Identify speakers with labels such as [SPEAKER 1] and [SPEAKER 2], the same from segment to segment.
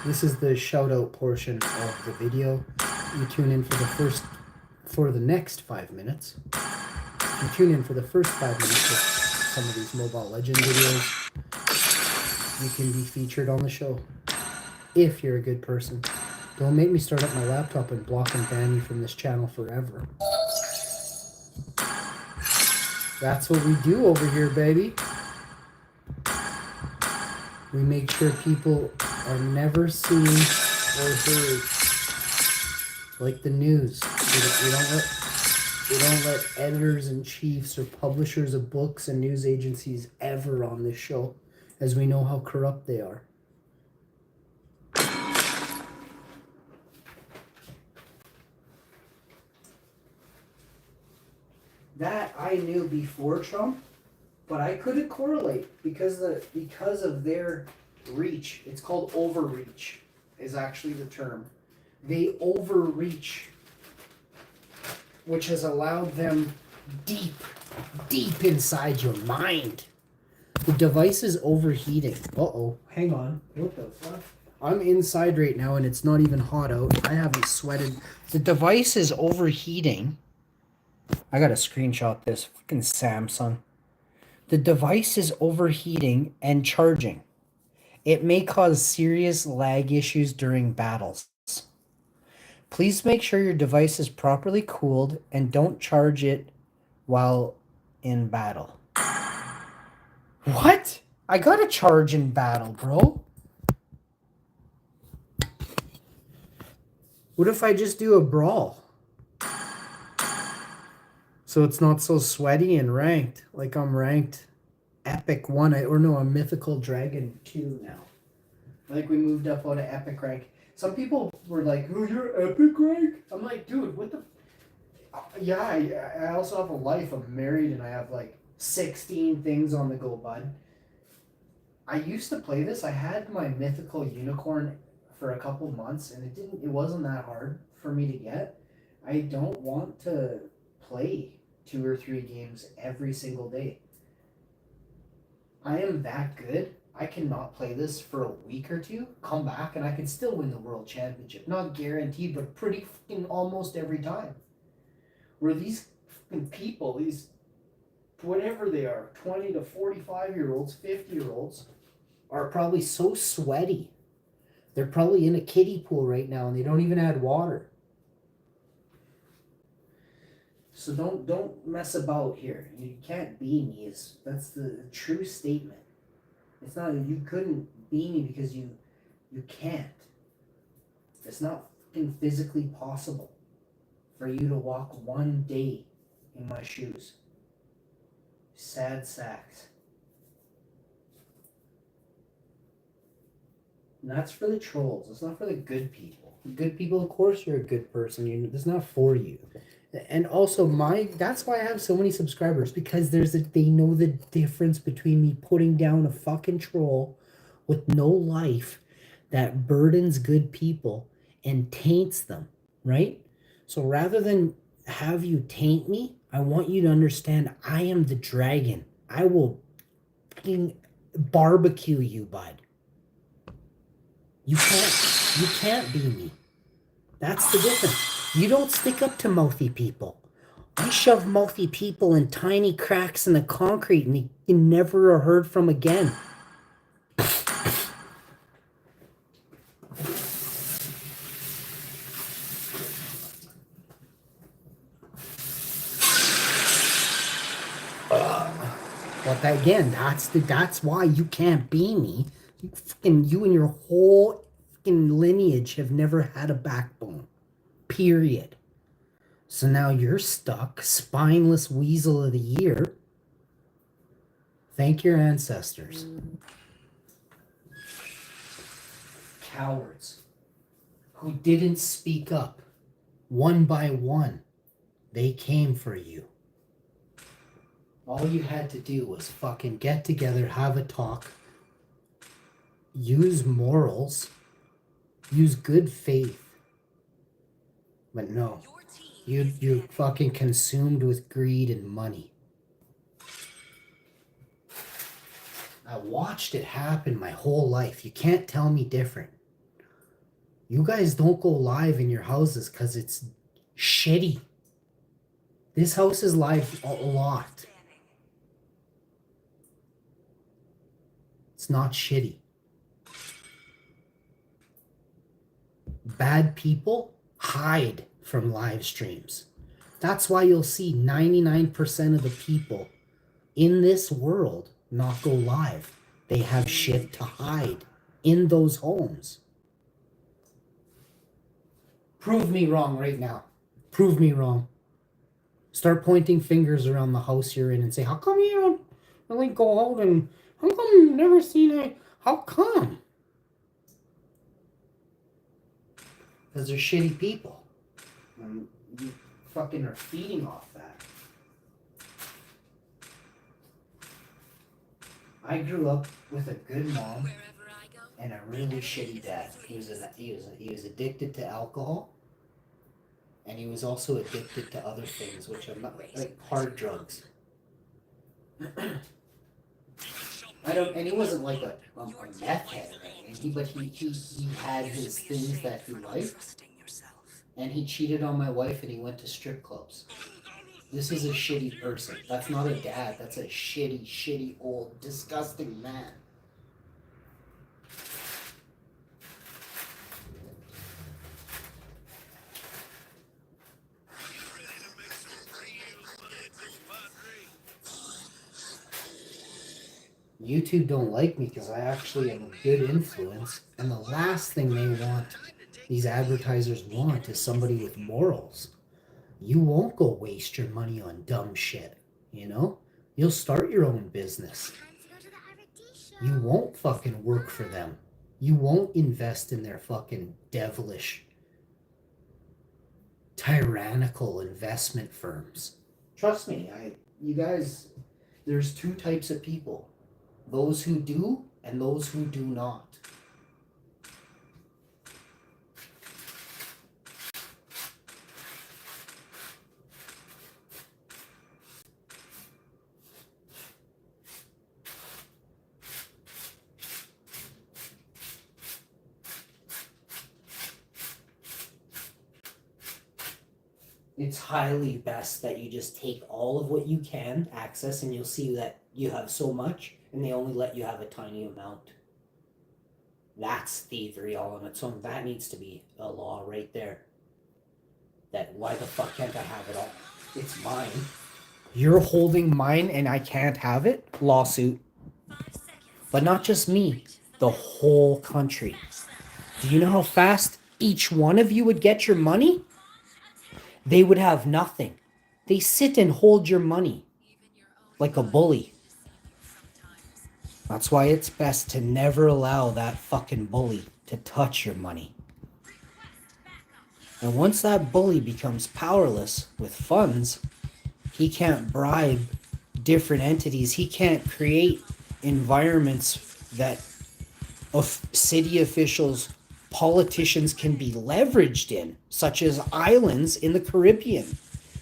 [SPEAKER 1] This is the shout out portion of the video. You tune in for the next 5 minutes. If you tune in for the first 5 minutes of some of these Mobile Legend videos, you can be featured on the show. If you're a good person. Don't make me start up my laptop and block and ban you from this channel forever. That's what we do over here, baby. We make sure people are never seen or heard. Like the news. We don't let editors and chiefs or publishers of books and news agencies ever on this show, as we know how corrupt they are. That I knew before Trump, but I couldn't correlate because of their reach. It's called overreach, is actually the term. They overreach, which has allowed them deep inside your mind. The device is overheating. Uh-oh, hang on. What the fuck? I'm inside right now and it's not even hot out. I haven't sweated. The device is overheating. I gotta screenshot this fucking Samsung. The device is overheating and charging. It may cause serious lag issues during battles. Please make sure your device is properly cooled and don't charge it while in battle. What? I gotta charge in battle, bro. What if I just do a brawl? So it's not so sweaty and ranked. Like I'm ranked Epic 1, I'm Mythical Dragon 2 now. I think we moved up on an Epic rank. Some people were like, oh, you're Epic rank? I'm like, dude, what the... Yeah, I also have a life. I'm married and I have like 16 things on the go, bud. I used to play this. I had my Mythical Unicorn for a couple months and it wasn't that hard for me to get. I don't want to play 2 or 3 games every single day. I am that good. I cannot play this for a week or two, come back, and I can still win the world championship. Not guaranteed, but pretty fucking almost every time. Where these fucking people, these whatever they are, 20 to 45-year-olds, 50-year-olds, are probably so sweaty. They're probably in a kiddie pool right now and they don't even add water. So don't mess about here. You can't be me. That's the true statement. It's not you couldn't be me because you can't. It's not fucking physically possible for you to walk one day in my shoes. Sad sacks. And that's for the trolls. It's not for the good people. The good people, of course, you're a good person. It's not for you. And also that's why I have so many subscribers, because they know the difference between me putting down a fucking troll with no life that burdens good people and taints them, right? So rather than have you taint me, I want you to understand I am the dragon. I will fucking barbecue you, bud. You can't be me. That's the difference. You don't stick up to mouthy people. I shove mouthy people in tiny cracks in the concrete and you never are heard from again. But again, that's why you can't be me. You and your whole fucking lineage have never had a backbone. Period. So now you're stuck, spineless weasel of the year. Thank your ancestors. Cowards who didn't speak up. One by one, they came for you. All you had to do was fucking get together, have a talk, use morals, use good faith. But no, you're fucking consumed with greed and money. I watched it happen my whole life. You can't tell me different. You guys don't go live in your houses because it's shitty. This house is live a lot. It's not shitty. Bad people hide from live streams. That's why you'll see 99% of the people in this world not go live. They have shit to hide in those homes. Prove me wrong right now. Prove me wrong. Start pointing fingers around the house you're in and say, how come you don't really go out and how come you've never seen it? How come? Because they're shitty people. And you fucking are feeding off that. I grew up with a good mom and a really shitty dad. He was addicted to alcohol, and he was also addicted to other things, which I'm not like hard drugs. And he wasn't like a meth head, but he had his things that he liked, and he cheated on my wife, and he went to strip clubs. This is a shitty person. That's not a dad. That's a shitty, old, disgusting man. YouTube don't like me because I actually am a good influence. And the last thing these advertisers want, is somebody with morals. You won't go waste your money on dumb shit, you know? You'll start your own business. You won't fucking work for them. You won't invest in their fucking devilish, tyrannical investment firms. Trust me, you guys, there's two types of people. Those who do and those who do not. It's highly best that you just take all of what you can access, and you'll see that you have so much and they only let you have a tiny amount. That's thievery all on its own. That needs to be a law right there. That why the fuck can't I have it all? It's mine. You're holding mine and I can't have it? Lawsuit. But not just me, the whole country. Do you know how fast each one of you would get your money? They would have nothing. They sit and hold your money like a bully. That's why it's best to never allow that fucking bully to touch your money. And once that bully becomes powerless with funds, he can't bribe different entities. He can't create environments that city officials, politicians can be leveraged in, such as islands in the Caribbean,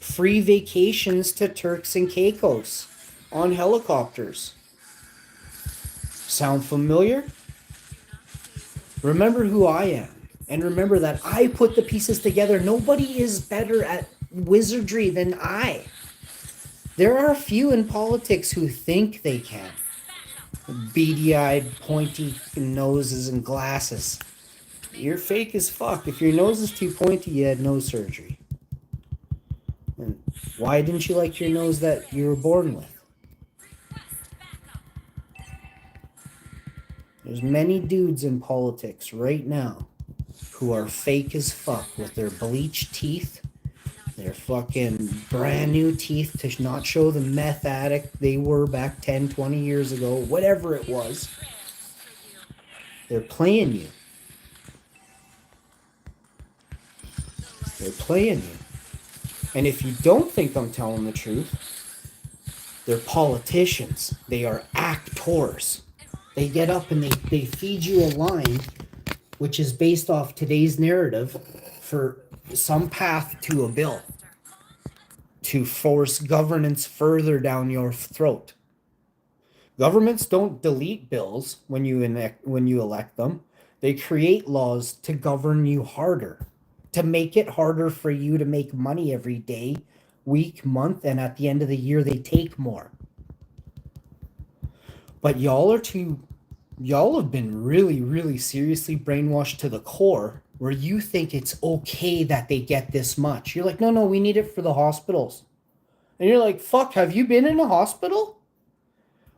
[SPEAKER 1] free vacations to Turks and Caicos on helicopters. Sound familiar? Remember who I am, and remember that I put the pieces together. Nobody is better at wizardry than I. There are a few in politics who think they can. Beady-eyed, pointy noses and glasses. You're fake as fuck. If your nose is too pointy, you had nose surgery. And why didn't you like your nose that you were born with? There's many dudes in politics right now who are fake as fuck with their bleached teeth, their fucking brand new teeth to not show the meth addict they were back 10, 20 years ago, whatever it was. They're playing you. They're playing you. And if you don't think I'm telling the truth, they're politicians. They are actors. They get up and they feed you a line which is based off today's narrative for some path to a bill to force governance further down your throat. Governments don't delete bills when you elect them. They create laws to govern you harder, to make it harder for you to make money every day, week, month, and at the end of the year, they take more. But y'all have been really, really seriously brainwashed to the core where you think it's okay that they get this much. You're like, no, no, we need it for the hospitals. And you're like, fuck, have you been in a hospital?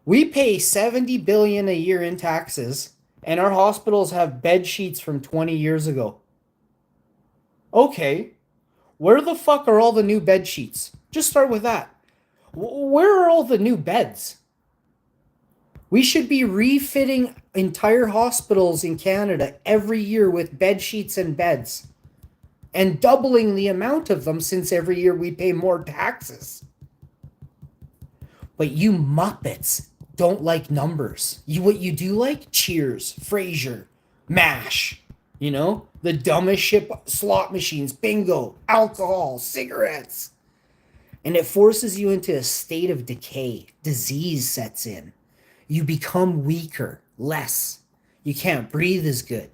[SPEAKER 1] We pay 70 billion a year in taxes, and our hospitals have bed sheets from 20 years ago. Okay, where the fuck are all the new bed sheets? Just start with that. Where are all the new beds? We should be refitting entire hospitals in Canada every year with bed sheets and beds, and doubling the amount of them since every year we pay more taxes. But you Muppets don't like numbers. What you do like? Cheers, Frasier, MASH, the dumbest shit, slot machines, bingo, alcohol, cigarettes. And it forces you into a state of decay. Disease sets in. You become weaker, less. You can't breathe as good.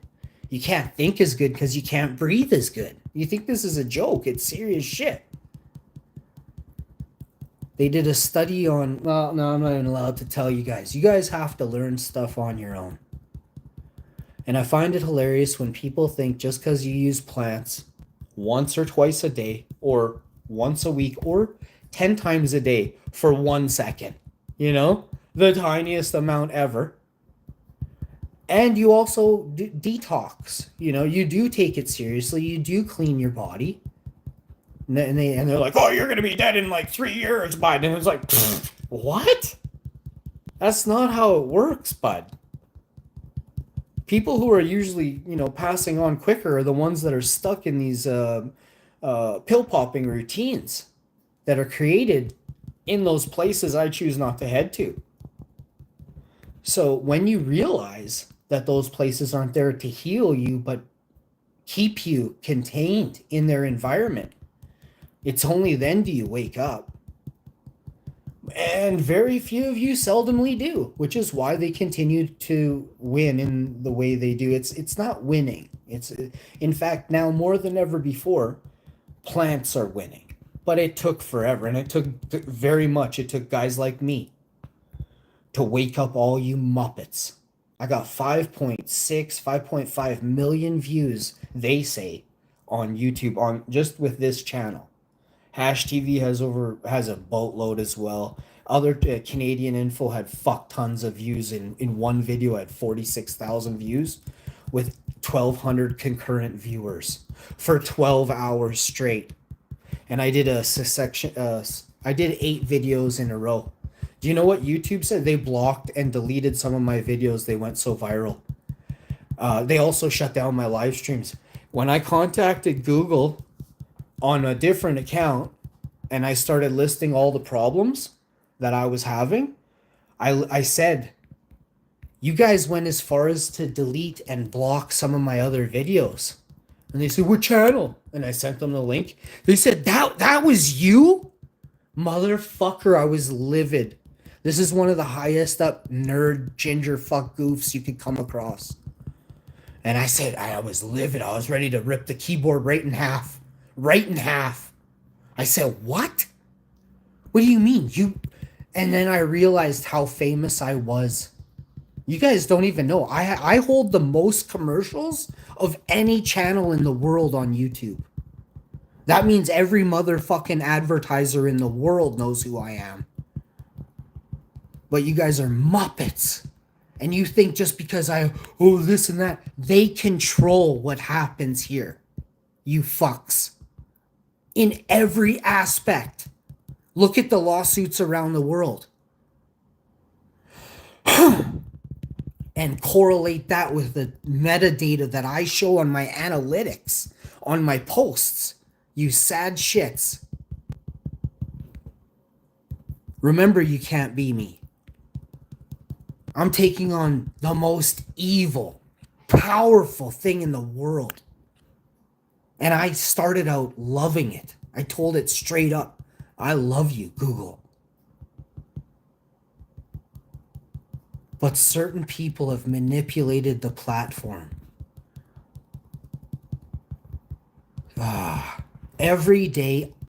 [SPEAKER 1] You can't think as good because you can't breathe as good. You think this is a joke. It's serious shit. They did a study on, well, no, I'm not even allowed to tell you guys. You guys have to learn stuff on your own. And I find it hilarious when people think just because you use plants once or twice a day, or once a week, or 10 times a day for 1 second, the tiniest amount ever. And you also detox, you do take it seriously. You do clean your body. And they're like, oh, you're going to be dead in like 3 years, bud. And it's like, what? That's not how it works, bud. People who are usually, passing on quicker are the ones that are stuck in these pill popping routines that are created in those places I choose not to head to. So when you realize that those places aren't there to heal you, but keep you contained in their environment, it's only then do you wake up. And very few of you seldomly do, which is why they continue to win in the way they do. It's not winning. It's, in fact, now more than ever before, plants are winning. But it took forever, and it took very much. It took guys like me to wake up all you Muppets. I got 5.5 million views, they say, on YouTube, on just with this channel. Hash TV has a boatload as well. Other Canadian info had fuck tons of views in one video. Had 46,000 views with 1,200 concurrent viewers for 12 hours straight. And I did I did 8 videos in a row. Do you know what YouTube said? They blocked and deleted some of my videos. They went so viral. They also shut down my live streams. When I contacted Google on a different account and I started listing all the problems that I was having, I said, you guys went as far as to delete and block some of my other videos. And they said, what channel? And I sent them the link. They said, that was you? Motherfucker, I was livid. This is one of the highest up nerd ginger fuck goofs you could come across. And I said, I was livid. I was ready to rip the keyboard right in half. Right in half. I said, what? What do you mean? And then I realized how famous I was. You guys don't even know. I hold the most commercials of any channel in the world on YouTube. That means every motherfucking advertiser in the world knows who I am. But you guys are Muppets. And you think just because this and that, they control what happens here. You fucks. In every aspect. Look at the lawsuits around the world. And correlate that with the metadata that I show on my analytics, on my posts. You sad shits. Remember, you can't be me. I'm taking on the most evil, powerful thing in the world. And I started out loving it. I told it straight up. I love you, Google. But certain people have manipulated the platform Every day